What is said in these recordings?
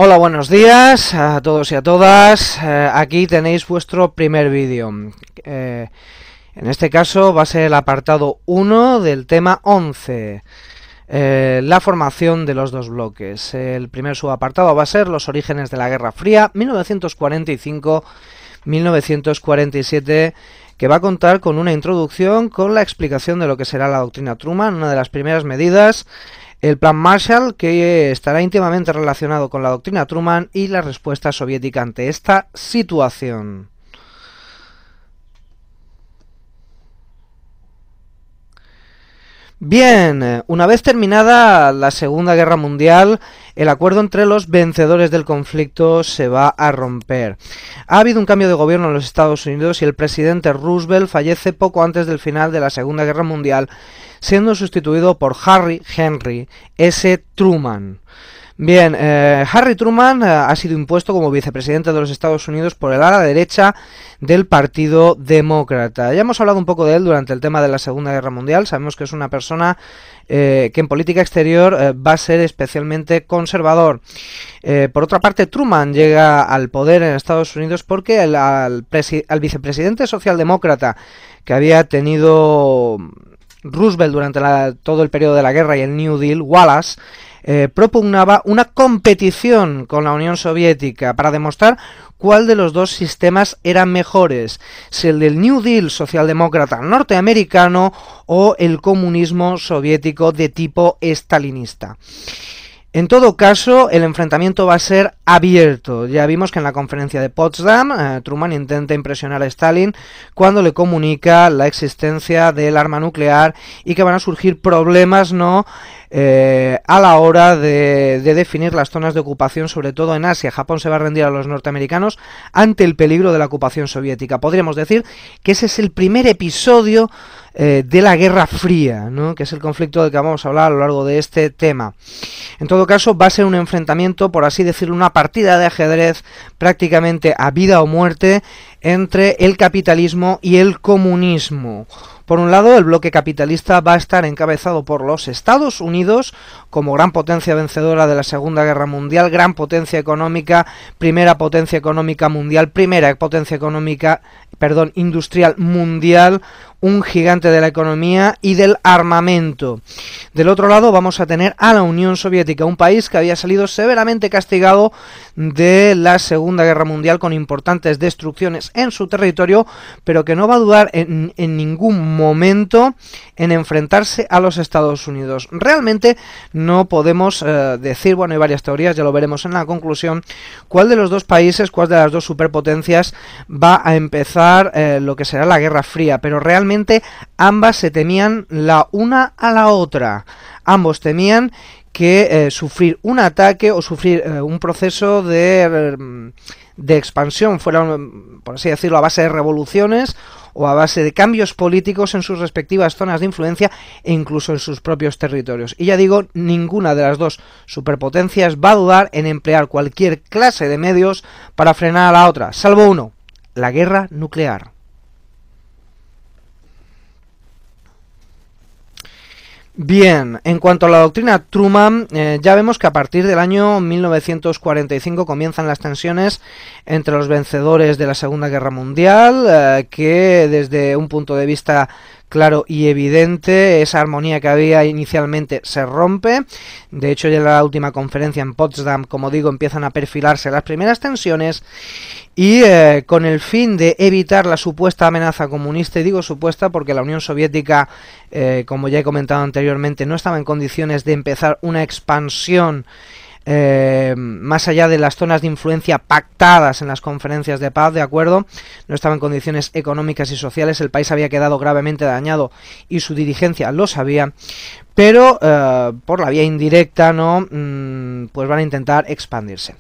Hola, buenos días a todos y a todas. Aquí tenéis vuestro primer vídeo. En este caso va a ser el apartado 1 del tema 11. La formación de los dos bloques. El primer subapartado va a ser los orígenes de la Guerra Fría, 1945-1947, que va a contar con una introducción con la explicación de lo que será la doctrina Truman, una de las primeras medidas, el Plan Marshall, que estará íntimamente relacionado con la doctrina Truman y la respuesta soviética ante esta situación. Bien, una vez terminada la Segunda Guerra Mundial, el acuerdo entre los vencedores del conflicto se va a romper. Ha habido un cambio de gobierno en los Estados Unidos y el presidente Roosevelt fallece poco antes del final de la Segunda Guerra Mundial, siendo sustituido por Harry Henry S. Truman. Bien, Harry Truman ha sido impuesto como vicepresidente de los Estados Unidos por el ala derecha del Partido Demócrata. Ya hemos hablado un poco de él durante el tema de la Segunda Guerra Mundial. Sabemos que es una persona que en política exterior va a ser especialmente conservador. Por otra parte, Truman llega al poder en Estados Unidos porque al vicepresidente socialdemócrata que había tenido Roosevelt durante todo el periodo de la guerra y el New Deal, Wallace, propugnaba una competición con la Unión Soviética para demostrar cuál de los dos sistemas eran mejores, si el del New Deal socialdemócrata norteamericano o el comunismo soviético de tipo estalinista. En todo caso, el enfrentamiento va a ser abierto. Ya vimos que en la conferencia de Potsdam, Truman intenta impresionar a Stalin cuando le comunica la existencia del arma nuclear y que van a surgir problemas, ¿no?, a la hora de definir las zonas de ocupación, sobre todo en Asia. Japón se va a rendir a los norteamericanos ante el peligro de la ocupación soviética. Podríamos decir que ese es el primer episodio de la Guerra Fría, ¿no?, que es el conflicto del que vamos a hablar a lo largo de este tema. En todo caso, va a ser un enfrentamiento, por así decirlo, una partida de ajedrez prácticamente a vida o muerte entre el capitalismo y el comunismo. Por un lado, el bloque capitalista va a estar encabezado por los Estados Unidos como gran potencia vencedora de la Segunda Guerra Mundial, gran potencia económica, primera potencia económica mundial, primera potencia económica, industrial mundial, un gigante de la economía y del armamento. Del otro lado vamos a tener a la Unión Soviética, un país que había salido severamente castigado de la Segunda Guerra Mundial con importantes destrucciones en su territorio, pero que no va a dudar en ningún momento en enfrentarse a los Estados Unidos. Realmente no podemos decir, bueno, hay varias teorías, ya lo veremos en la conclusión, cuál de los dos países, cuál de las dos superpotencias va a empezar lo que será la Guerra Fría, pero realmente ambas se temían la una a la otra. Ambos temían que sufrir un ataque o sufrir un proceso de expansión fuera, por así decirlo, a base de revoluciones o a base de cambios políticos en sus respectivas zonas de influencia e incluso en sus propios territorios. Y ya digo, ninguna de las dos superpotencias va a dudar en emplear cualquier clase de medios para frenar a la otra, salvo uno: la guerra nuclear. Bien, en cuanto a la doctrina Truman, ya vemos que a partir del año 1945 comienzan las tensiones entre los vencedores de la Segunda Guerra Mundial, que desde un punto de vista claro y evidente, esa armonía que había inicialmente se rompe. De hecho, ya en la última conferencia en Potsdam, como digo, empiezan a perfilarse las primeras tensiones y con el fin de evitar la supuesta amenaza comunista, y digo supuesta porque la Unión Soviética, como ya he comentado anteriormente, no estaba en condiciones de empezar una expansión más allá de las zonas de influencia pactadas en las conferencias de paz, ¿de acuerdo? No estaba en condiciones económicas y sociales, el país había quedado gravemente dañado y su dirigencia lo sabía, pero por la vía indirecta, ¿no?, pues van a intentar expandirse.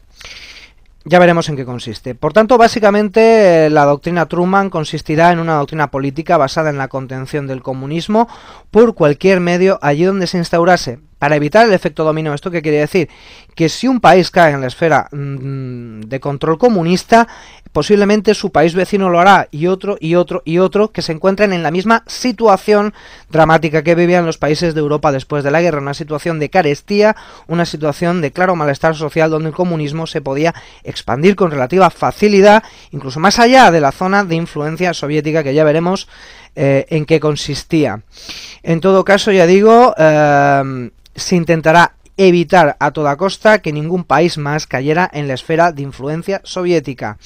Ya veremos en qué consiste. Por tanto, básicamente la doctrina Truman consistirá en una doctrina política basada en la contención del comunismo por cualquier medio allí donde se instaurase. para evitar el efecto dominó. ¿Esto qué quiere decir? Que si un país cae en la esfera de control comunista, posiblemente su país vecino lo hará, y otro, y otro, y otro, que se encuentren en la misma situación dramática que vivían los países de Europa después de la guerra, una situación de carestía, una situación de claro malestar social, donde el comunismo se podía expandir con relativa facilidad, incluso más allá de la zona de influencia soviética, que ya veremos en qué consistía. En todo caso, ya digo, se intentará evitar a toda costa que ningún país más cayera en la esfera de influencia soviética.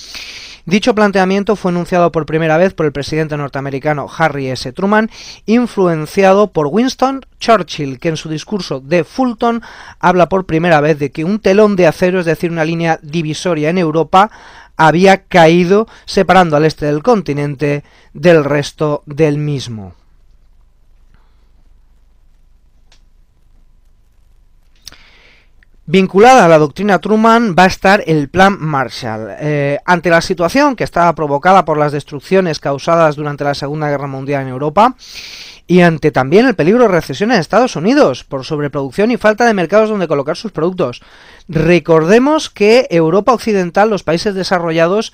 Dicho planteamiento fue enunciado por primera vez por el presidente norteamericano Harry S. Truman, influenciado por Winston Churchill, que en su discurso de Fulton habla por primera vez de que un telón de acero, es decir, una línea divisoria en Europa, había caído separando al este del continente del resto del mismo. Vinculada a la doctrina Truman va a estar el Plan Marshall. Ante la situación que estaba provocada por las destrucciones causadas durante la Segunda Guerra Mundial en Europa, y ante también el peligro de recesión en Estados Unidos por sobreproducción y falta de mercados donde colocar sus productos. Recordemos que Europa Occidental, los países desarrollados,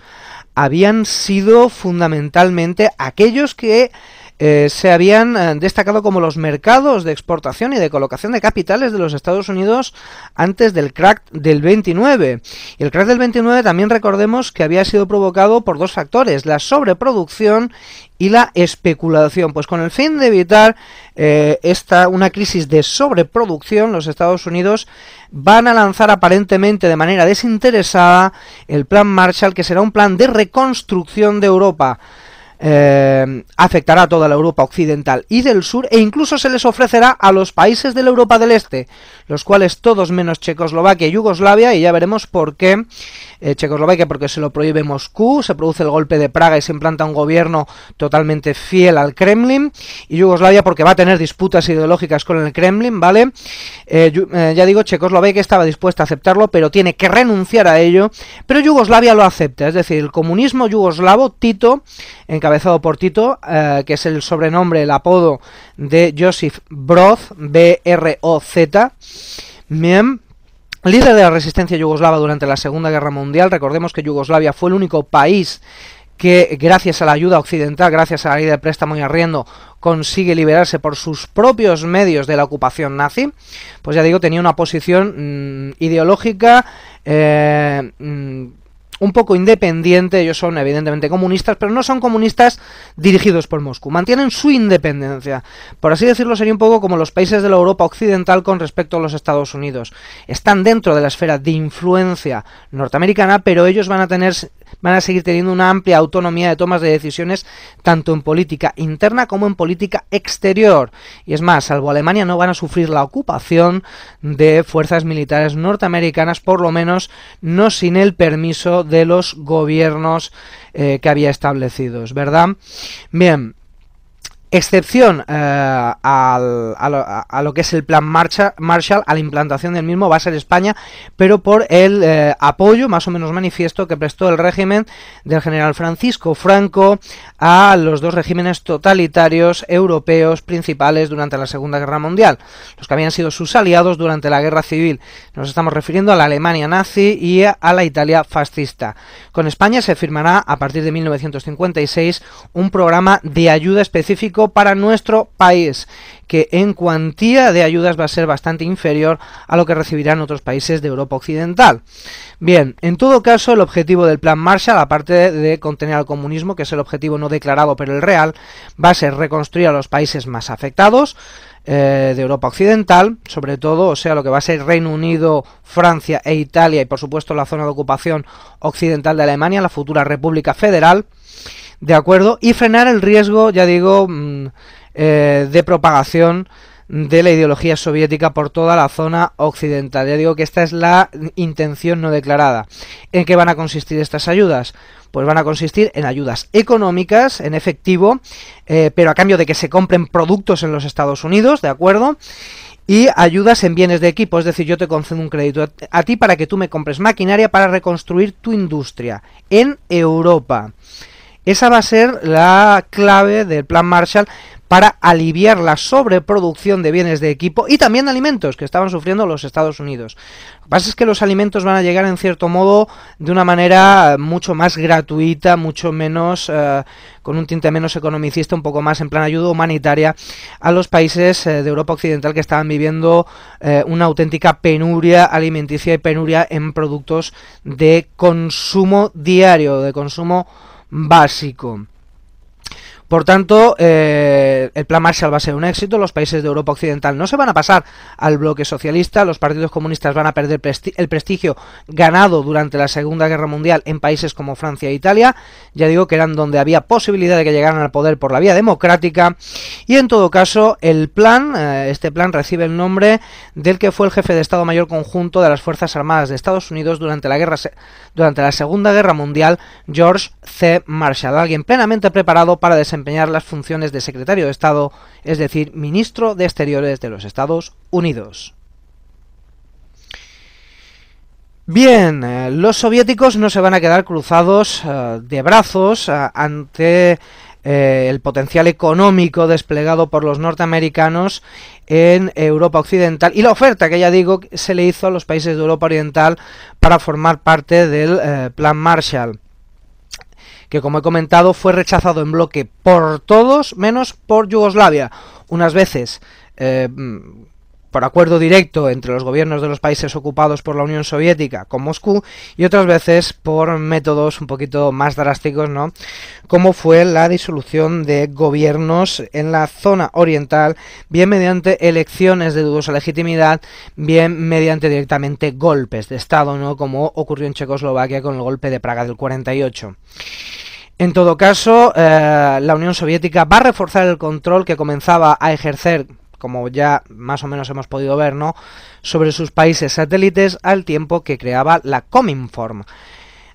habían sido fundamentalmente aquellos que se habían destacado como los mercados de exportación y de colocación de capitales de los Estados Unidos antes del crack del 29. Y el crack del 29 también recordemos que había sido provocado por dos factores, la sobreproducción y la especulación. Pues con el fin de evitar una crisis de sobreproducción, los Estados Unidos van a lanzar aparentemente de manera desinteresada el Plan Marshall, que será un plan de reconstrucción de Europa. Afectará a toda la Europa occidental y del sur, e incluso se les ofrecerá a los países de la Europa del Este, los cuales todos menos Checoslovaquia y Yugoslavia, y ya veremos por qué. Checoslovaquia porque se lo prohíbe Moscú, se produce el golpe de Praga y se implanta un gobierno totalmente fiel al Kremlin, y Yugoslavia porque va a tener disputas ideológicas con el Kremlin, ¿vale? Ya digo, Checoslovaquia estaba dispuesta a aceptarlo, pero tiene que renunciar a ello, pero Yugoslavia lo acepta, es decir, el comunismo yugoslavo, Tito, encabezado por Tito, que es el sobrenombre, el apodo de Josip Broz, B-R-O-Z, bien, líder de la resistencia yugoslava durante la Segunda Guerra Mundial. Recordemos que Yugoslavia fue el único país que, gracias a la ayuda occidental, gracias a la ley de préstamo y arriendo, consigue liberarse por sus propios medios de la ocupación nazi. Pues ya digo, tenía una posición ideológica un poco independiente. Ellos son evidentemente comunistas, pero no son comunistas dirigidos por Moscú, mantienen su independencia. Por así decirlo, sería un poco como los países de la Europa occidental con respecto a los Estados Unidos. Están dentro de la esfera de influencia norteamericana, pero ellos van a seguir teniendo una amplia autonomía de tomas de decisiones, tanto en política interna como en política exterior. Y es más, salvo Alemania, no van a sufrir la ocupación de fuerzas militares norteamericanas, por lo menos no sin el permiso de los gobiernos que había establecidos, ¿verdad? Bien. Excepción a lo que es el Plan Marshall, a la implantación del mismo, va a ser España, pero por el apoyo más o menos manifiesto que prestó el régimen del general Francisco Franco a los dos regímenes totalitarios europeos principales durante la Segunda Guerra Mundial, los que habían sido sus aliados durante la Guerra Civil. Nos estamos refiriendo a la Alemania nazi y a la Italia fascista. Con España se firmará a partir de 1956 un programa de ayuda específico para nuestro país, que en cuantía de ayudas va a ser bastante inferior a lo que recibirán otros países de Europa Occidental. Bien, en todo caso, el objetivo del Plan Marshall, aparte de contener al comunismo, que es el objetivo no declarado pero el real, va a ser reconstruir a los países más afectados de Europa Occidental, sobre todo, o sea, lo que va a ser Reino Unido, Francia e Italia, y por supuesto la zona de ocupación occidental de Alemania, la futura República Federal, ¿de acuerdo? Y frenar el riesgo, ya digo, de propagación de la ideología soviética por toda la zona occidental. Ya digo que esta es la intención no declarada. ¿En qué van a consistir estas ayudas? Pues van a consistir en ayudas económicas, en efectivo, pero a cambio de que se compren productos en los Estados Unidos, ¿de acuerdo? Y ayudas en bienes de equipo, es decir, yo te concedo un crédito a ti para que tú me compres maquinaria para reconstruir tu industria en Europa. Esa va a ser la clave del Plan Marshall para aliviar la sobreproducción de bienes de equipo y también de alimentos que estaban sufriendo los Estados Unidos. Lo que pasa es que los alimentos van a llegar en cierto modo de una manera mucho más gratuita, mucho menos, con un tinte menos economicista, un poco más en plan ayuda humanitaria a los países de Europa Occidental que estaban viviendo una auténtica penuria alimenticia y penuria en productos de consumo diario, de consumo básico. Por tanto, el plan Marshall va a ser un éxito, los países de Europa Occidental no se van a pasar al bloque socialista, los partidos comunistas van a perder el prestigio ganado durante la Segunda Guerra Mundial en países como Francia e Italia, ya digo que eran donde había posibilidad de que llegaran al poder por la vía democrática, y en todo caso el plan, este plan recibe el nombre del que fue el jefe de Estado Mayor Conjunto de las Fuerzas Armadas de Estados Unidos durante la Segunda Guerra Mundial, George C. Marshall, alguien plenamente preparado para desempeñar las funciones de secretario de Estado, es decir, ministro de Exteriores de los Estados Unidos. Bien, los soviéticos no se van a quedar cruzados de brazos ante el potencial económico desplegado por los norteamericanos en Europa Occidental y la oferta que ya digo se le hizo a los países de Europa Oriental para formar parte del plan Marshall, que como he comentado fue rechazado en bloque por todos menos por Yugoslavia, unas veces por acuerdo directo entre los gobiernos de los países ocupados por la Unión Soviética con Moscú y otras veces por métodos un poquito más drásticos, ¿no? Como fue la disolución de gobiernos en la zona oriental, bien mediante elecciones de dudosa legitimidad, bien mediante directamente golpes de Estado, ¿no? Como ocurrió en Checoslovaquia con el golpe de Praga del 48. En todo caso, la Unión Soviética va a reforzar el control que comenzaba a ejercer, como ya más o menos hemos podido ver, ¿no?, sobre sus países satélites al tiempo que creaba la Cominform.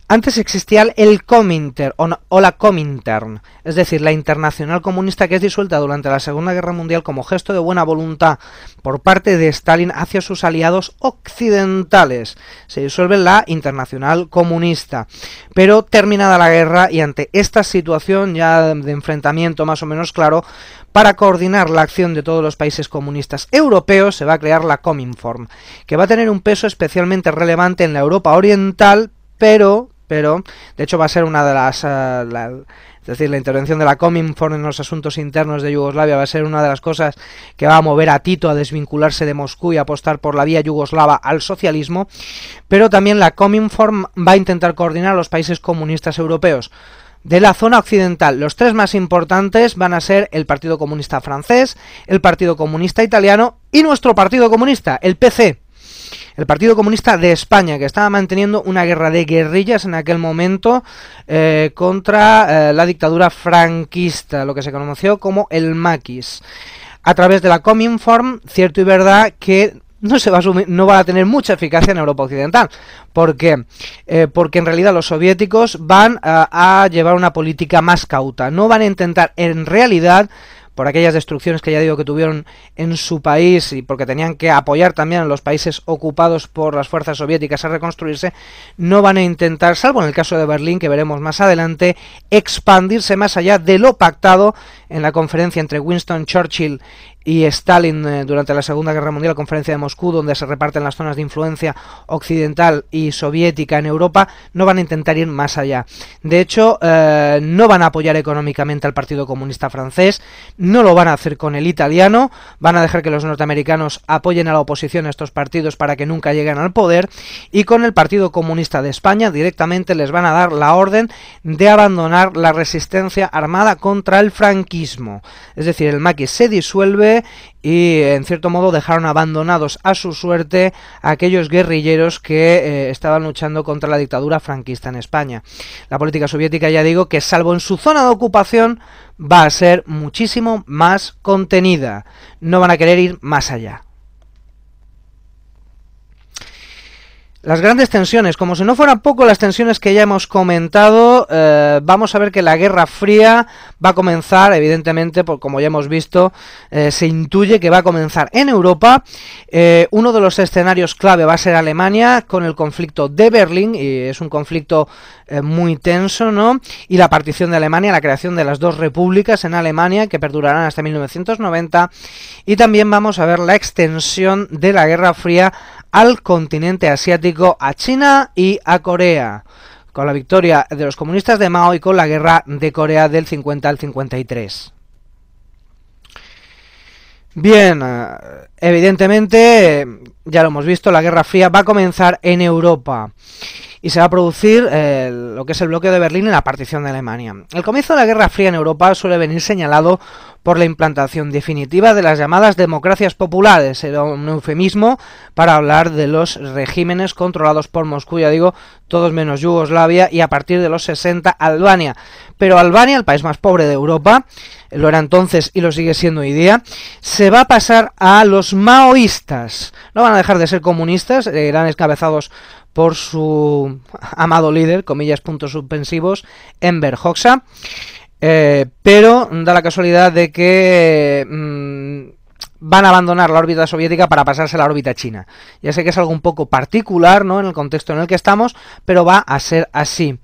Antes existía el Comintern o la Comintern, es decir, la Internacional Comunista, que es disuelta durante la Segunda Guerra Mundial como gesto de buena voluntad por parte de Stalin hacia sus aliados occidentales. Se disuelve la Internacional Comunista. Pero terminada la guerra y ante esta situación ya de enfrentamiento más o menos claro, para coordinar la acción de todos los países comunistas europeos se va a crear la Cominform, que va a tener un peso especialmente relevante en la Europa Oriental, pero de hecho va a ser una de las es decir, la intervención de la Cominform en los asuntos internos de Yugoslavia va a ser una de las cosas que va a mover a Tito a desvincularse de Moscú y apostar por la vía yugoslava al socialismo, pero también la Cominform va a intentar coordinar a los países comunistas europeos de la zona occidental. Los tres más importantes van a ser el Partido Comunista francés, el Partido Comunista italiano y nuestro Partido Comunista, el PC. El Partido Comunista de España, que estaba manteniendo una guerra de guerrillas en aquel momento contra la dictadura franquista, lo que se conoció como el maquis. A través de la Cominform, cierto y verdad que no va a tener mucha eficacia en Europa Occidental. ¿Por qué? Porque en realidad los soviéticos van a llevar una política más cauta. No van a intentar en realidad, por aquellas destrucciones que ya digo que tuvieron en su país y porque tenían que apoyar también a los países ocupados por las fuerzas soviéticas a reconstruirse, no van a intentar, salvo en el caso de Berlín, que veremos más adelante, expandirse más allá de lo pactado en la conferencia entre Winston Churchill y Stalin durante la Segunda Guerra Mundial, la conferencia de Moscú, donde se reparten las zonas de influencia occidental y soviética en Europa. No van a intentar ir más allá. De hecho, no van a apoyar económicamente al Partido Comunista francés, no lo van a hacer con el italiano, van a dejar que los norteamericanos apoyen a la oposición a estos partidos para que nunca lleguen al poder, y con el Partido Comunista de España directamente les van a dar la orden de abandonar la resistencia armada contra el franquismo. Es decir, el maquis se disuelve y en cierto modo dejaron abandonados a su suerte a aquellos guerrilleros que estaban luchando contra la dictadura franquista en España. La política soviética, ya digo, que salvo en su zona de ocupación va a ser muchísimo más contenida. No van a querer ir más allá. Las grandes tensiones, como si no fueran poco las tensiones que ya hemos comentado, vamos a ver que la Guerra Fría va a comenzar, evidentemente, como ya hemos visto, se intuye que va a comenzar en Europa. Uno de los escenarios clave va a ser Alemania, con el conflicto de Berlín, y es un conflicto muy tenso, ¿no? Y la partición de Alemania, la creación de las dos repúblicas en Alemania, que perdurarán hasta 1990, y también vamos a ver la extensión de la Guerra Fría al continente asiático, a China y a Corea, con la victoria de los comunistas de Mao y con la guerra de Corea del 50 al 53. Bien, evidentemente, ya lo hemos visto, la Guerra Fría va a comenzar en Europa y se va a producir lo que es el bloqueo de Berlín y la partición de Alemania. El comienzo de la Guerra Fría en Europa suele venir señalado por la implantación definitiva de las llamadas democracias populares. Era un eufemismo para hablar de los regímenes controlados por Moscú, ya digo, todos menos Yugoslavia, y a partir de los 60 Albania. Pero Albania, el país más pobre de Europa, lo era entonces y lo sigue siendo hoy día, se va a pasar a los maoístas. No van a dejar de ser comunistas, eran encabezados por su amado líder, comillas, puntos suspensivos, Enver Hoxha, pero da la casualidad de que van a abandonar la órbita soviética para pasarse a la órbita china. Ya sé que es algo un poco particular, ¿no?, en el contexto en el que estamos, pero va a ser así. En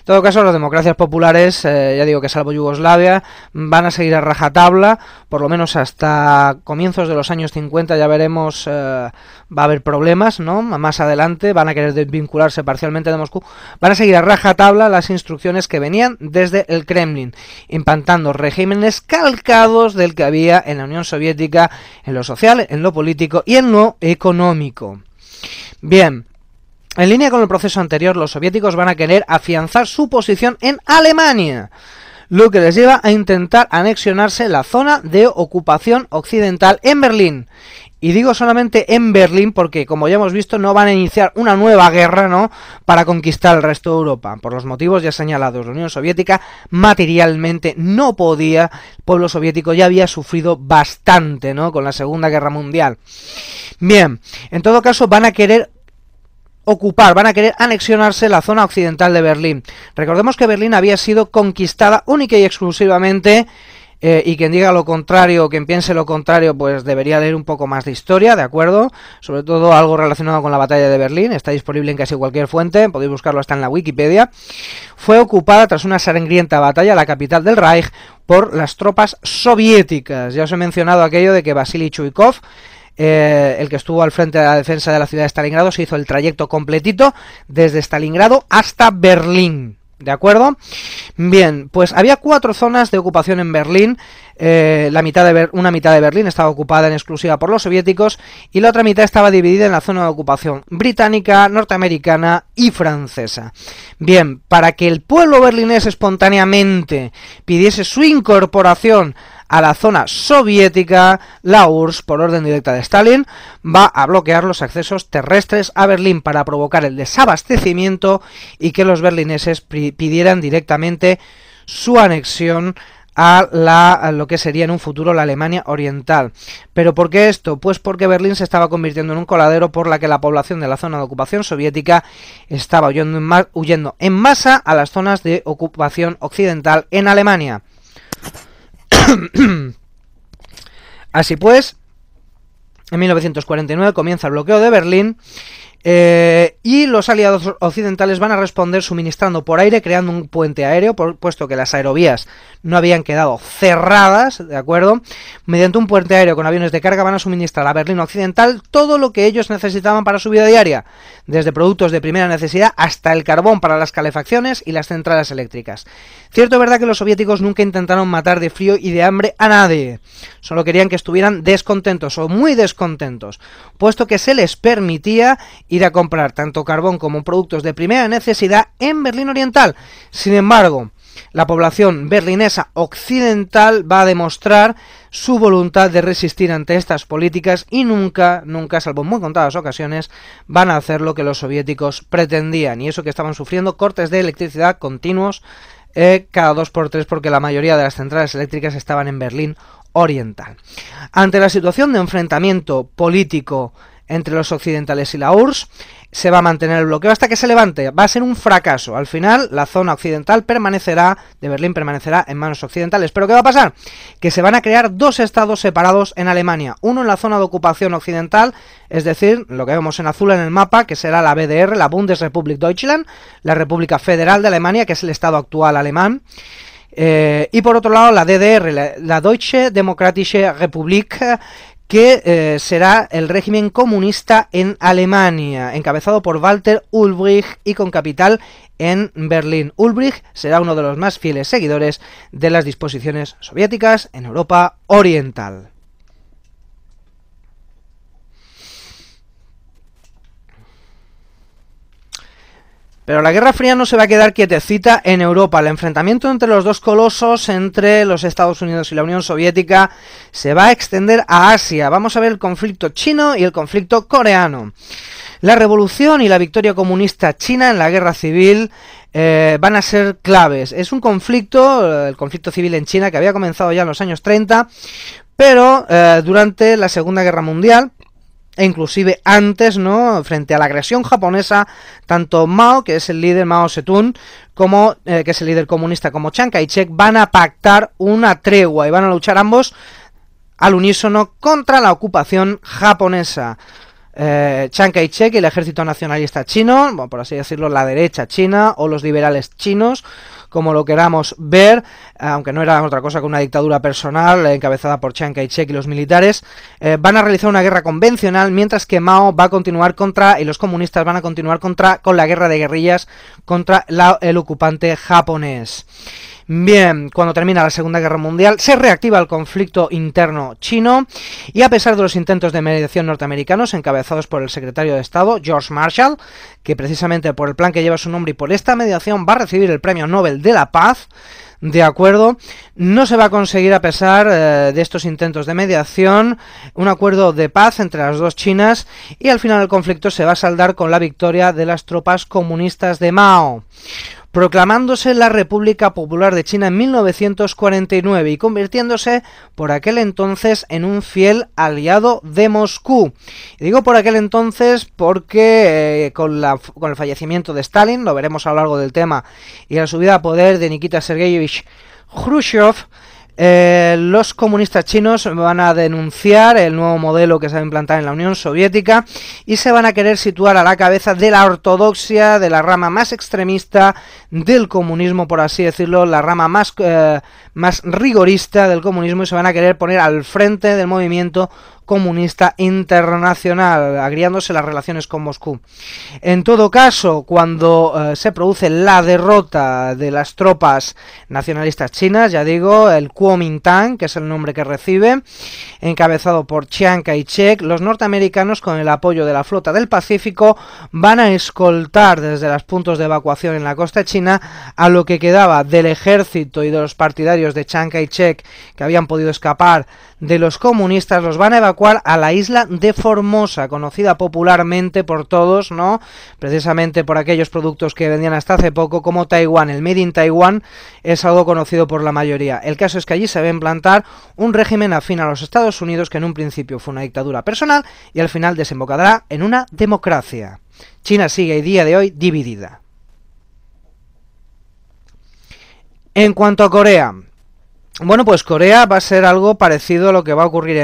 todo caso, las democracias populares, ya digo que salvo Yugoslavia, van a seguir a rajatabla, por lo menos hasta comienzos de los años 50, ya veremos, va a haber problemas, ¿no? Más adelante van a querer desvincularse parcialmente de Moscú, van a seguir a rajatabla las instrucciones que venían desde el Kremlin, implantando regímenes calcados del que había en la Unión Soviética, en lo social, en lo político y en lo económico. Bien, en línea con el proceso anterior, los soviéticos van a querer afianzar su posición en Alemania, lo que les lleva a intentar anexionarse la zona de ocupación occidental en Berlín. Y digo solamente en Berlín porque, como ya hemos visto, no van a iniciar una nueva guerra, ¿no?, para conquistar el resto de Europa, por los motivos ya señalados. La Unión Soviética materialmente no podía, el pueblo soviético ya había sufrido bastante, ¿no?, con la Segunda Guerra Mundial. Bien, en todo caso van a querer ocupar, van a querer anexionarse la zona occidental de Berlín. Recordemos que Berlín había sido conquistada única y exclusivamente, y quien diga lo contrario, quien piense lo contrario, pues debería leer un poco más de historia, ¿de acuerdo? Sobre todo algo relacionado con la batalla de Berlín, está disponible en casi cualquier fuente, podéis buscarlo hasta en la Wikipedia. Fue ocupada tras una sangrienta batalla, la capital del Reich, por las tropas soviéticas. Ya os he mencionado aquello de que Vasily Chuikov, el que estuvo al frente de la defensa de la ciudad de Stalingrado, se hizo el trayecto completito desde Stalingrado hasta Berlín. ¿De acuerdo? Bien, pues había 4 zonas de ocupación en Berlín. Una mitad de Berlín estaba ocupada en exclusiva por los soviéticos y la otra mitad estaba dividida en la zona de ocupación británica, norteamericana y francesa. Bien, para que el pueblo berlinés espontáneamente pidiese su incorporación a la zona soviética, la URSS, por orden directa de Stalin, va a bloquear los accesos terrestres a Berlín para provocar el desabastecimiento y que los berlineses pidieran directamente su anexión a lo que sería en un futuro la Alemania Oriental. ¿Pero por qué esto? Pues porque Berlín se estaba convirtiendo en un coladero por la que la población de la zona de ocupación soviética estaba huyendo en masa a las zonas de ocupación occidental en Alemania. Así pues, en 1949 comienza el bloqueo de Berlín, y los aliados occidentales van a responder suministrando por aire, creando un puente aéreo, puesto que las aerovías no habían quedado cerradas, ¿de acuerdo? Mediante un puente aéreo con aviones de carga van a suministrar a Berlín Occidental todo lo que ellos necesitaban para su vida diaria, desde productos de primera necesidad hasta el carbón para las calefacciones y las centrales eléctricas. Cierto es verdad que los soviéticos nunca intentaron matar de frío y de hambre a nadie, solo querían que estuvieran descontentos o muy descontentos, puesto que se les permitía ir a comprar tanto carbón como productos de primera necesidad en Berlín Oriental. Sin embargo, la población berlinesa occidental va a demostrar su voluntad de resistir ante estas políticas y nunca, salvo en muy contadas ocasiones, van a hacer lo que los soviéticos pretendían, y eso que estaban sufriendo cortes de electricidad continuos cada 2x3 porque la mayoría de las centrales eléctricas estaban en Berlín Oriental. Ante la situación de enfrentamiento político entre los occidentales y la URSS, se va a mantener el bloqueo hasta que se levante. Va a ser un fracaso. Al final, la zona occidental de Berlín permanecerá en manos occidentales. ¿Pero qué va a pasar? Que se van a crear dos estados separados en Alemania. Uno en la zona de ocupación occidental, es decir, lo que vemos en azul en el mapa, que será la BDR, la Bundesrepublik Deutschland, la República Federal de Alemania, que es el estado actual alemán. Y por otro lado, la DDR, la Deutsche Demokratische Republik, que será el régimen comunista en Alemania, encabezado por Walter Ulbricht y con capital en Berlín. Ulbricht será uno de los más fieles seguidores de las disposiciones soviéticas en Europa Oriental. Pero la Guerra Fría no se va a quedar quietecita en Europa. El enfrentamiento entre los dos colosos, entre los Estados Unidos y la Unión Soviética, se va a extender a Asia. Vamos a ver el conflicto chino y el conflicto coreano. La revolución y la victoria comunista china en la guerra civil van a ser claves. Es un conflicto, el conflicto civil en China, que había comenzado ya en los años 30, pero durante la Segunda Guerra Mundial, e inclusive antes, ¿no?, frente a la agresión japonesa, tanto Mao, que es el líder, Mao Zedong, como que es el líder comunista, como Chiang Kai-shek, van a pactar una tregua y van a luchar ambos al unísono contra la ocupación japonesa. Chiang Kai-shek y el ejército nacionalista chino, bueno, por así decirlo, la derecha china o los liberales chinos, como lo queramos ver, aunque no era otra cosa que una dictadura personal encabezada por Chiang Kai-shek y los militares, van a realizar una guerra convencional, mientras que Mao va a continuar y los comunistas van a continuar con la guerra de guerrillas contra el ocupante japonés. Bien, cuando termina la Segunda Guerra Mundial, se reactiva el conflicto interno chino y a pesar de los intentos de mediación norteamericanos encabezados por el secretario de Estado, George Marshall, que precisamente por el plan que lleva su nombre y por esta mediación va a recibir el Premio Nobel de la Paz, de acuerdo, no se va a conseguir, a pesar de estos intentos de mediación, un acuerdo de paz entre las dos Chinas y al final el conflicto se va a saldar con la victoria de las tropas comunistas de Mao, proclamándose la República Popular de China en 1949 y convirtiéndose por aquel entonces en un fiel aliado de Moscú. Y digo por aquel entonces porque con el fallecimiento de Stalin, lo veremos a lo largo del tema, y la subida a poder de Nikita Sergeyevich Khrushchev, los comunistas chinos van a denunciar el nuevo modelo que se va a implantar en la Unión Soviética y se van a querer situar a la cabeza de la ortodoxia, de la rama más extremista del comunismo, por así decirlo, la rama más rigorista del comunismo, y se van a querer poner al frente del movimiento comunista internacional, agriándose las relaciones con Moscú. En todo caso, cuando se produce la derrota de las tropas nacionalistas chinas, ya digo, el Kuomintang, que es el nombre que recibe, encabezado por Chiang Kai-shek, los norteamericanos, con el apoyo de la flota del Pacífico, van a escoltar desde los puntos de evacuación en la costa china a lo que quedaba del ejército y de los partidarios de Chiang Kai-shek que habían podido escapar de los comunistas. Los van a evacuar a la isla de Formosa, conocida popularmente por todos, ¿no?, precisamente por aquellos productos que vendían hasta hace poco como Taiwán. El Made in Taiwan es algo conocido por la mayoría. El caso es que allí se va a implantar un régimen afín a los Estados Unidos, que en un principio fue una dictadura personal y al final desembocará en una democracia. China sigue a día de hoy dividida. En cuanto a Corea, bueno, pues Corea va a ser algo parecido a lo que va a ocurrir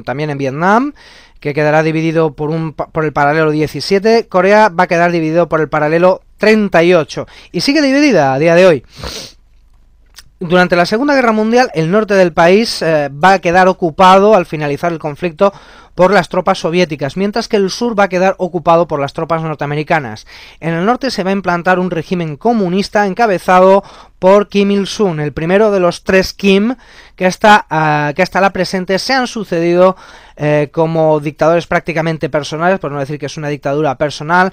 también en Vietnam, que quedará dividido por el paralelo 17. Corea va a quedar dividido por el paralelo 38 y sigue dividida a día de hoy. Durante la Segunda Guerra Mundial, el norte del país va a quedar ocupado al finalizar el conflicto por las tropas soviéticas, mientras que el sur va a quedar ocupado por las tropas norteamericanas. En el norte se va a implantar un régimen comunista encabezado por Kim Il-sung, el primero de los tres Kim que hasta la presente se han sucedido como dictadores prácticamente personales, por no decir que es una dictadura personal,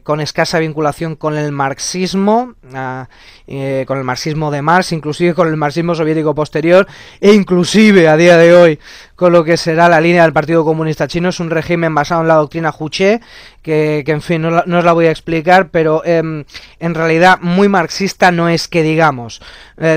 con escasa vinculación con el marxismo de Marx, inclusive con el marxismo soviético posterior, e inclusive a día de hoy con lo que será la línea del Partido Comunista Chino. Es un régimen basado en la doctrina Juche, que en fin, no os la voy a explicar, pero en realidad muy marxista no es que digamos.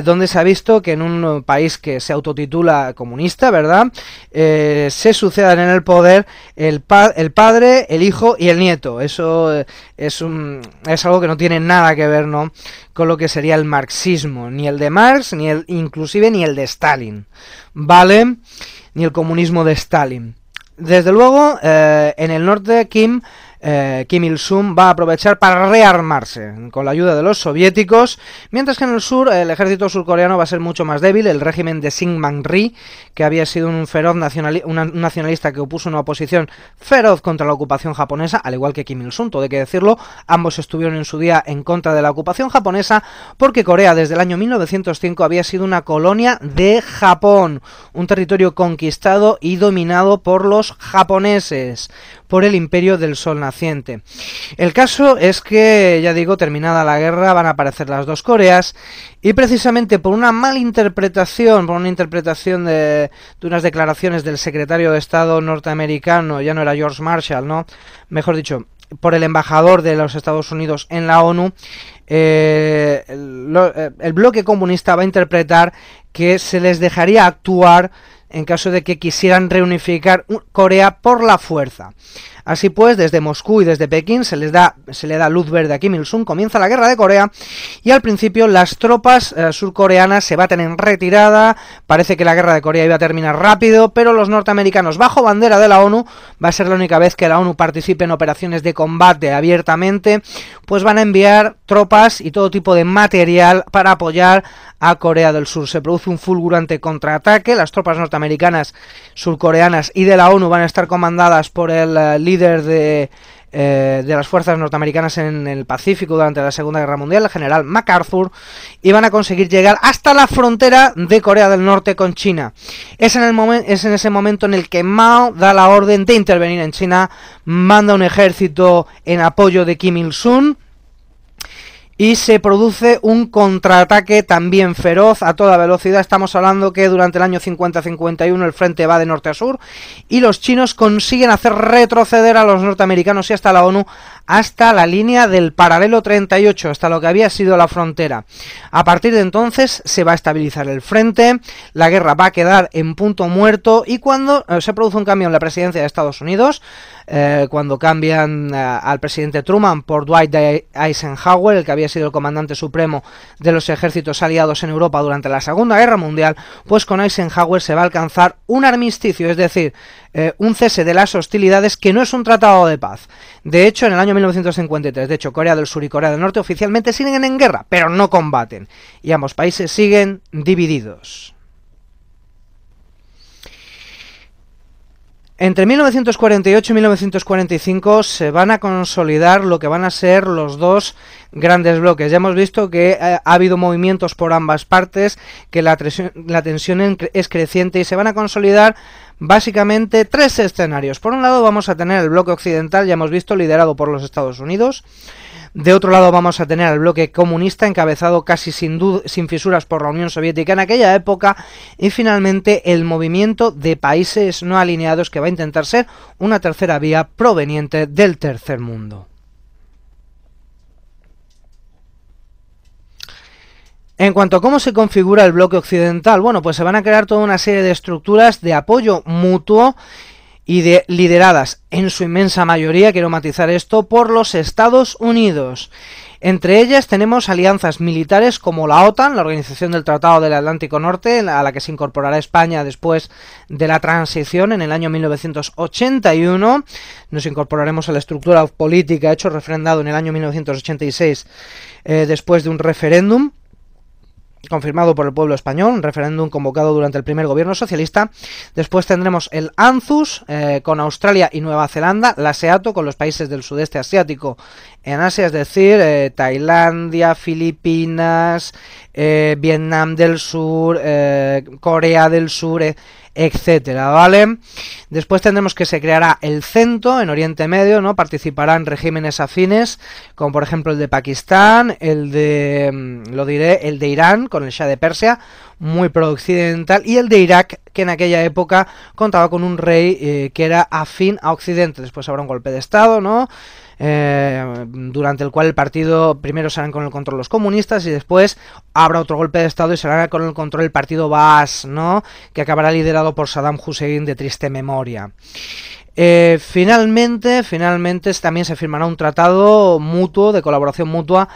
Donde se ha visto que en un país que se autotitula comunista, ¿verdad?, se sucedan en el poder el padre, el hijo y el nieto. Eso es algo que no tiene nada que ver, ¿no?, con lo que sería el marxismo, ni el de Marx, inclusive ni el de Stalin, ¿vale?, ni el comunismo de Stalin. Desde luego, en el norte Kim Il-sung va a aprovechar para rearmarse con la ayuda de los soviéticos, mientras que en el sur el ejército surcoreano va a ser mucho más débil. El régimen de Syngman Rhee, que había sido un feroz nacionalista que opuso una oposición feroz contra la ocupación japonesa, al igual que Kim Il-sung, todo hay que decirlo, ambos estuvieron en su día en contra de la ocupación japonesa, porque Corea desde el año 1905 había sido una colonia de Japón, un territorio conquistado y dominado por los japoneses, por el imperio del sol naciente. El caso es que, ya digo, terminada la guerra van a aparecer las dos Coreas, y precisamente por una malinterpretación, de unas declaraciones del secretario de Estado norteamericano, ya no era George Marshall, ¿no?, mejor dicho, por el embajador de los Estados Unidos en la ONU, el bloque comunista va a interpretar que se les dejaría actuar en caso de que quisieran reunificar Corea por la fuerza. Así pues, desde Moscú y desde Pekín se le da luz verde a Kim Il-sung, comienza la guerra de Corea, y al principio las tropas surcoreanas se baten en retirada. Parece que la guerra de Corea iba a terminar rápido, pero los norteamericanos, bajo bandera de la ONU, va a ser la única vez que la ONU participe en operaciones de combate abiertamente, pues van a enviar tropas y todo tipo de material para apoyar a Corea del Sur. Se produce un fulgurante contraataque. Las tropas norteamericanas, surcoreanas y de la ONU van a estar comandadas por el líder de las fuerzas norteamericanas en el Pacífico durante la Segunda Guerra Mundial, el general MacArthur, y van a conseguir llegar hasta la frontera de Corea del Norte con China. Es en ese momento en el que Mao da la orden de intervenir en China, manda un ejército en apoyo de Kim Il-sung, y se produce un contraataque también feroz a toda velocidad. Estamos hablando que durante el año 50-51 el frente va de norte a sur, y los chinos consiguen hacer retroceder a los norteamericanos y hasta la ONU hasta la línea del paralelo 38, hasta lo que había sido la frontera. A partir de entonces se va a estabilizar el frente, la guerra va a quedar en punto muerto, y cuando se produce un cambio en la presidencia de Estados Unidos, cuando cambian al presidente Truman por Dwight D. Eisenhower, el que había sido el comandante supremo de los ejércitos aliados en Europa durante la Segunda Guerra Mundial, pues con Eisenhower se va a alcanzar un armisticio, es decir, un cese de las hostilidades, que no es un tratado de paz. De hecho, en el año 1953, Corea del Sur y Corea del Norte oficialmente siguen en guerra, pero no combaten, y ambos países siguen divididos. Entre 1948 y 1945 se van a consolidar lo que van a ser los dos grandes bloques. Ya hemos visto que ha habido movimientos por ambas partes, que la tensión es creciente, y se van a consolidar básicamente tres escenarios. Por un lado vamos a tener el bloque occidental, ya hemos visto, liderado por los Estados Unidos. De otro lado vamos a tener al bloque comunista, encabezado casi sin fisuras por la Unión Soviética en aquella época, y finalmente el movimiento de países no alineados, que va a intentar ser una tercera vía proveniente del tercer mundo. En cuanto a cómo se configura el bloque occidental, bueno, pues se van a crear toda una serie de estructuras de apoyo mutuo y lideradas en su inmensa mayoría, quiero matizar esto, por los Estados Unidos. Entre ellas tenemos alianzas militares como la OTAN, la Organización del Tratado del Atlántico Norte, a la que se incorporará España después de la transición en el año 1981. Nos incorporaremos a la estructura política hecho refrendado en el año 1986 después de un referéndum confirmado por el pueblo español, un referéndum convocado durante el primer gobierno socialista. Después tendremos el ANZUS con Australia y Nueva Zelanda, la SEATO con los países del sudeste asiático en Asia, es decir, Tailandia, Filipinas, Vietnam del Sur, Corea del Sur, etcétera, ¿vale? Después tendremos que se creará el CENTO en Oriente Medio, ¿no? Participarán regímenes afines, como por ejemplo el de Pakistán, el de Irán, con el Shah de Persia, muy pro-occidental, y el de Irak, que en aquella época contaba con un rey que era afín a Occidente. Después habrá un golpe de Estado, ¿no? Durante el cual el partido primero serán con el control los comunistas y después habrá otro golpe de Estado y será con el control el partido Baas, ¿no? Que acabará liderado por Saddam Hussein de triste memoria. Finalmente también se firmará un tratado mutuo, de colaboración mutua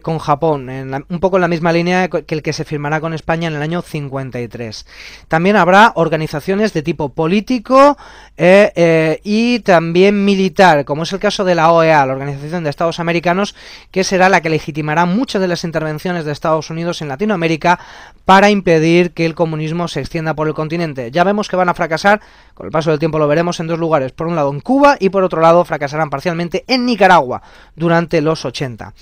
con Japón, un poco en la misma línea que el que se firmará con España en el año 53. También habrá organizaciones de tipo político y también militar, como es el caso de la OEA, la Organización de Estados Americanos, que será la que legitimará muchas de las intervenciones de Estados Unidos en Latinoamérica para impedir que el comunismo se extienda por el continente. Ya vemos que van a fracasar, con el paso del tiempo lo veremos, en dos lugares, por un lado en Cuba y por otro lado fracasarán parcialmente en Nicaragua durante los 80.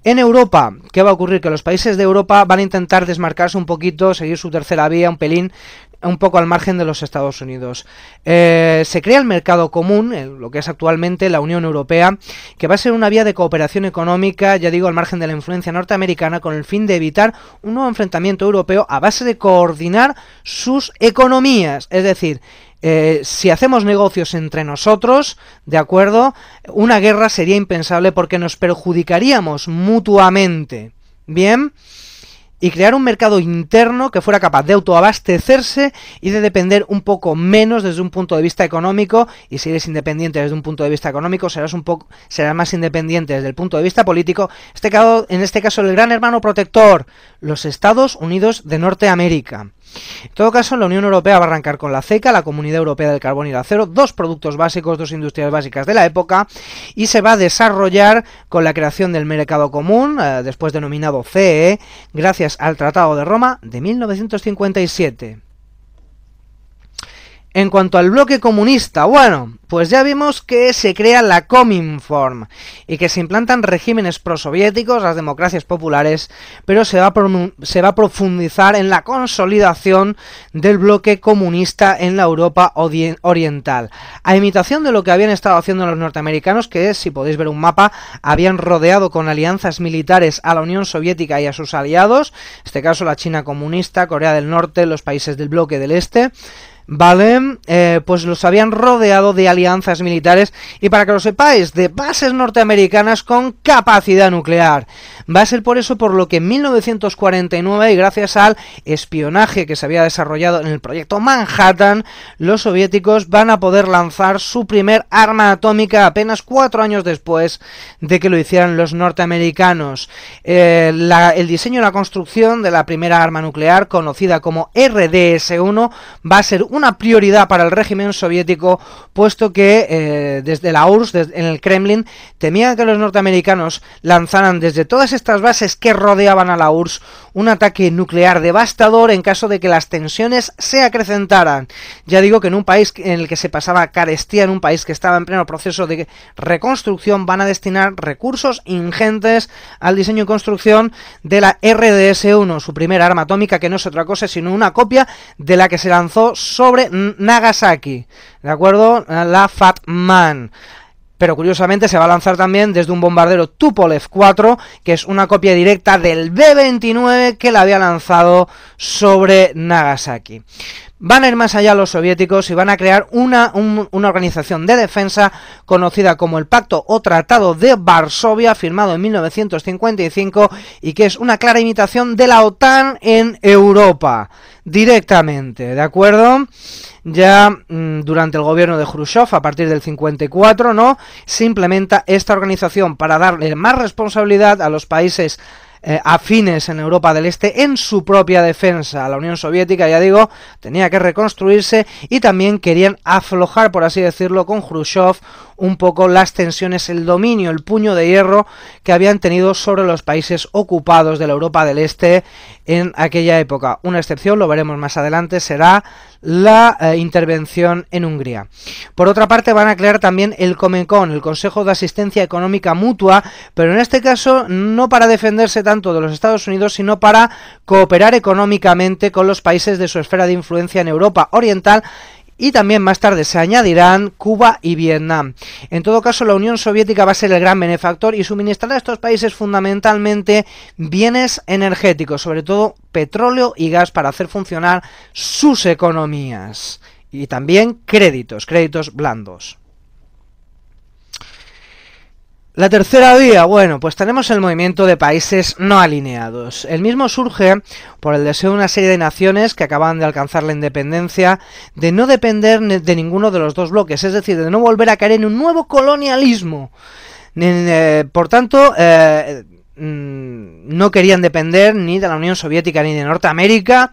En Europa, ¿qué va a ocurrir? Que los países de Europa van a intentar desmarcarse un poquito, seguir su tercera vía, un poco al margen de los Estados Unidos. Se crea el mercado común, lo que es actualmente la Unión Europea, que va a ser una vía de cooperación económica, ya digo, al margen de la influencia norteamericana, con el fin de evitar un nuevo enfrentamiento europeo a base de coordinar sus economías. Es decir, si hacemos negocios entre nosotros, ¿de acuerdo? Una guerra sería impensable porque nos perjudicaríamos mutuamente. ¿Bien? Y crear un mercado interno que fuera capaz de autoabastecerse y de depender un poco menos desde un punto de vista económico. Y si eres independiente desde un punto de vista económico, serás más independiente desde el punto de vista político. En este caso, el gran hermano protector, los Estados Unidos de Norteamérica. En todo caso, la Unión Europea va a arrancar con la CECA, la Comunidad Europea del Carbón y el Acero, dos productos básicos, dos industrias básicas de la época, y se va a desarrollar con la creación del mercado común, después denominado CE, gracias al Tratado de Roma de 1957. En cuanto al bloque comunista, bueno, pues ya vimos que se crea la Cominform y que se implantan regímenes prosoviéticos, las democracias populares, pero se va a profundizar en la consolidación del bloque comunista en la Europa oriental, a imitación de lo que habían estado haciendo los norteamericanos, que, si podéis ver un mapa, habían rodeado con alianzas militares a la Unión Soviética y a sus aliados, en este caso la China comunista, Corea del Norte, los países del bloque del Este. Vale, pues los habían rodeado de alianzas militares y, para que lo sepáis, de bases norteamericanas con capacidad nuclear. Va a ser por eso por lo que en 1949, y gracias al espionaje que se había desarrollado en el proyecto Manhattan, los soviéticos van a poder lanzar su primer arma atómica apenas 4 años después de que lo hicieran los norteamericanos. El diseño y la construcción de la primera arma nuclear, conocida como RDS-1, va a ser una prioridad para el régimen soviético, puesto que desde la URSS, en el Kremlin, temían que los norteamericanos lanzaran desde todas estas bases que rodeaban a la URSS un ataque nuclear devastador en caso de que las tensiones se acrecentaran. Ya digo que en un país en el que se pasaba carestía, en un país que estaba en pleno proceso de reconstrucción, van a destinar recursos ingentes al diseño y construcción de la RDS-1, su primera arma atómica, que no es otra cosa sino una copia de la que se lanzó sobre Nagasaki, ¿de acuerdo? La Fat Man. Pero curiosamente se va a lanzar también desde un bombardero Tupolev 4, que es una copia directa del B-29 que la había lanzado sobre Nagasaki. Van a ir más allá los soviéticos y van a crear una organización de defensa conocida como el Pacto o Tratado de Varsovia, firmado en 1955, y que es una clara imitación de la OTAN en Europa, directamente, ¿de acuerdo? Ya durante el gobierno de Khrushchev, a partir del 54, ¿no?, se implementa esta organización para darle más responsabilidad a los países afines en Europa del Este en su propia defensa. La Unión Soviética, ya digo, tenía que reconstruirse y también querían aflojar, por así decirlo, con Khrushchev un poco las tensiones, el dominio, el puño de hierro que habían tenido sobre los países ocupados de la Europa del Este en aquella época. Una excepción, lo veremos más adelante, será la intervención en Hungría. Por otra parte, van a crear también el Comecon, el Consejo de Asistencia Económica Mutua, pero en este caso no para defenderse tanto de los Estados Unidos, sino para cooperar económicamente con los países de su esfera de influencia en Europa Oriental, y también más tarde se añadirán Cuba y Vietnam. En todo caso, la Unión Soviética va a ser el gran benefactor y suministrará a estos países fundamentalmente bienes energéticos, sobre todo petróleo y gas, para hacer funcionar sus economías. Y también créditos blandos. La tercera vía, bueno, pues tenemos el movimiento de países no alineados. El mismo surge por el deseo de una serie de naciones que acaban de alcanzar la independencia de no depender de ninguno de los dos bloques, es decir, de no volver a caer en un nuevo colonialismo. Por tanto, no querían depender ni de la Unión Soviética ni de Norteamérica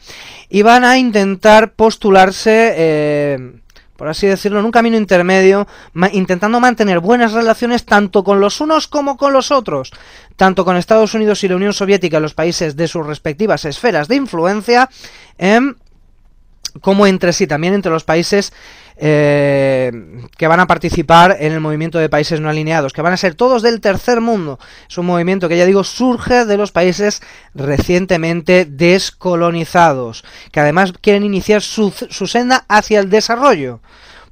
y van a intentar postularse, por así decirlo, en un camino intermedio, intentando mantener buenas relaciones tanto con los unos como con los otros, tanto con Estados Unidos y la Unión Soviética, los países de sus respectivas esferas de influencia, como entre sí, también entre los países que van a participar en el movimiento de países no alineados, que van a ser todos del tercer mundo. Es un movimiento que, ya digo, surge de los países recientemente descolonizados, que además quieren iniciar su senda hacia el desarrollo.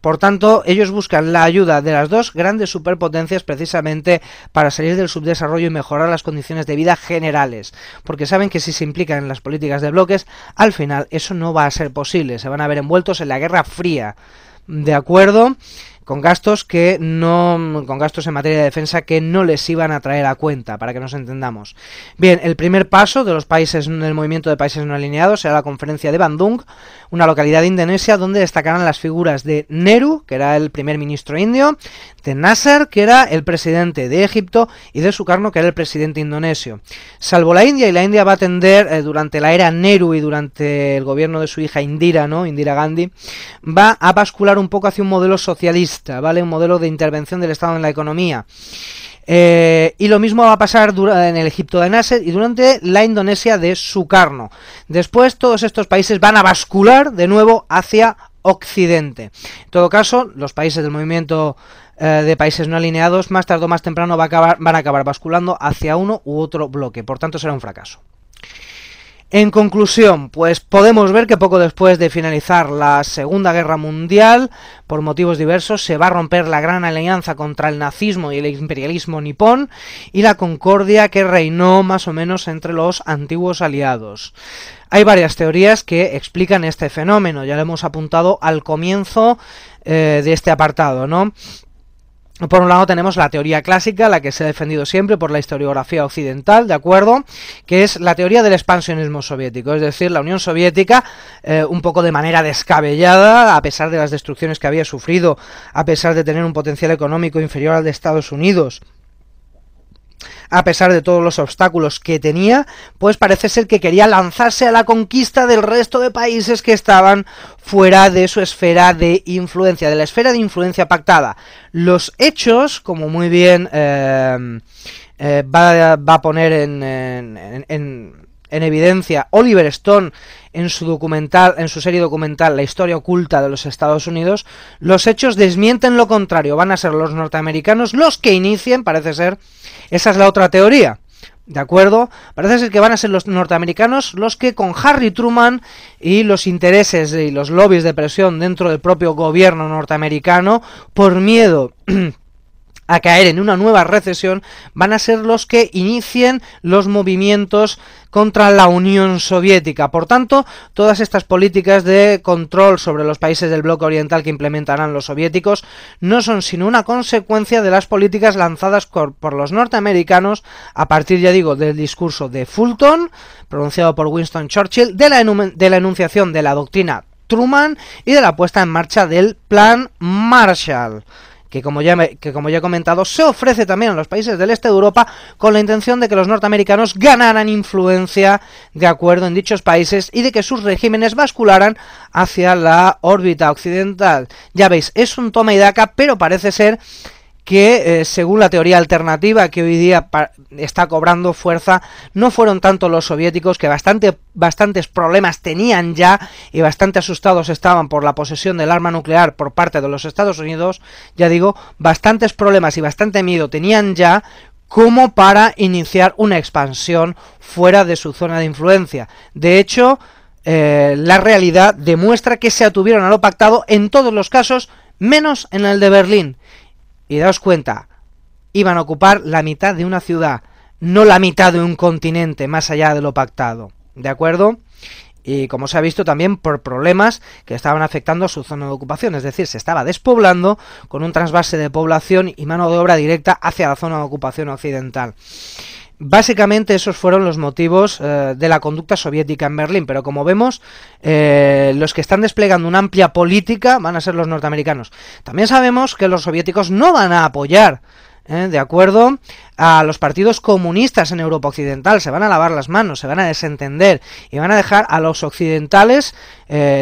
Por tanto, ellos buscan la ayuda de las dos grandes superpotencias precisamente para salir del subdesarrollo y mejorar las condiciones de vida generales, porque saben que si se implican en las políticas de bloques, al final eso no va a ser posible, se van a ver envueltos en la Guerra Fría, ¿de acuerdo? Con gastos en materia de defensa que no les iban a traer a cuenta, para que nos entendamos. Bien, el primer paso de los países del movimiento de países no alineados será la conferencia de Bandung, una localidad de Indonesia donde destacarán las figuras de Nehru, que era el primer ministro indio, de Nasser, que era el presidente de Egipto, y de Sukarno, que era el presidente indonesio. Salvo la India, y la India va a tender durante la era Nehru y durante el gobierno de su hija Indira, ¿no? Indira Gandhi, va a bascular un poco hacia un modelo socialista, ¿vale? Un modelo de intervención del Estado en la economía. Y lo mismo va a pasar en el Egipto de Nasser y durante la Indonesia de Sukarno. Después todos estos países van a bascular de nuevo hacia Occidente. En todo caso, los países del movimiento de países no alineados, más tarde o más temprano van a acabar basculando hacia uno u otro bloque. Por tanto, será un fracaso. En conclusión, pues podemos ver que poco después de finalizar la Segunda Guerra Mundial, por motivos diversos, se va a romper la gran alianza contra el nazismo y el imperialismo nipón y la concordia que reinó más o menos entre los antiguos aliados. Hay varias teorías que explican este fenómeno, ya lo hemos apuntado al comienzo de este apartado, ¿no? Por un lado tenemos la teoría clásica, la que se ha defendido siempre por la historiografía occidental, ¿de acuerdo? Que es la teoría del expansionismo soviético, es decir, la Unión Soviética, un poco de manera descabellada, a pesar de las destrucciones que había sufrido, a pesar de tener un potencial económico inferior al de Estados Unidos, a pesar de todos los obstáculos que tenía, pues parece ser que quería lanzarse a la conquista del resto de países que estaban fuera de su esfera de influencia, de la esfera de influencia pactada. Los hechos, como muy bien va a poner en evidencia Oliver Stone en su serie documental La historia oculta de los Estados Unidos, los hechos desmienten lo contrario. Van a ser los norteamericanos los que inicien, parece ser, esa es la otra teoría, ¿de acuerdo? Parece ser que van a ser los norteamericanos los que, con Harry Truman y los intereses y los lobbies de presión dentro del propio gobierno norteamericano, por miedo a caer en una nueva recesión, van a ser los que inicien los movimientos contra la Unión Soviética. Por tanto, todas estas políticas de control sobre los países del bloque oriental que implementarán los soviéticos no son sino una consecuencia de las políticas lanzadas por los norteamericanos a partir, ya digo, del discurso de Fulton, pronunciado por Winston Churchill, de la enunciación de la doctrina Truman y de la puesta en marcha del Plan Marshall, que como ya he comentado, se ofrece también a los países del este de Europa con la intención de que los norteamericanos ganaran influencia, de acuerdo, en dichos países y de que sus regímenes bascularan hacia la órbita occidental. Ya veis, es un toma y daca, pero parece ser que según la teoría alternativa que hoy día está cobrando fuerza, no fueron tanto los soviéticos, que bastantes problemas tenían ya y bastante asustados estaban por la posesión del arma nuclear por parte de los Estados Unidos, ya digo, bastantes problemas y bastante miedo tenían ya como para iniciar una expansión fuera de su zona de influencia. De hecho, la realidad demuestra que se atuvieron a lo pactado en todos los casos, menos en el de Berlín. Y daos cuenta, iban a ocupar la mitad de una ciudad, no la mitad de un continente, más allá de lo pactado. ¿De acuerdo? Y como se ha visto también por problemas que estaban afectando a su zona de ocupación, es decir, se estaba despoblando con un trasvase de población y mano de obra directa hacia la zona de ocupación occidental. Básicamente esos fueron los motivos de la conducta soviética en Berlín, pero como vemos, los que están desplegando una amplia política van a ser los norteamericanos. También sabemos que los soviéticos no van a apoyar, de acuerdo, a los partidos comunistas en Europa Occidental. Se van a lavar las manos, se van a desentender y van a dejar a los occidentales,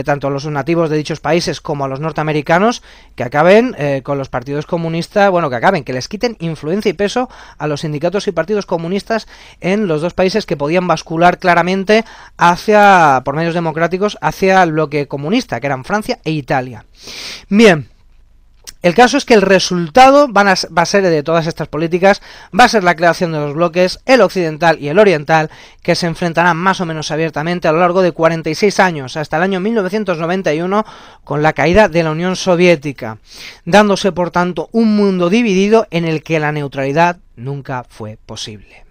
tanto a los nativos de dichos países como a los norteamericanos, que acaben con los partidos comunistas, bueno, que les quiten influencia y peso a los sindicatos y partidos comunistas en los dos países que podían bascular claramente hacia, por medios democráticos, hacia el bloque comunista, que eran Francia e Italia. Bien. El caso es que el resultado va a ser de todas estas políticas, va a ser la creación de los bloques, el occidental y el oriental, que se enfrentarán más o menos abiertamente a lo largo de 46 años, hasta el año 1991, con la caída de la Unión Soviética, dándose por tanto un mundo dividido en el que la neutralidad nunca fue posible.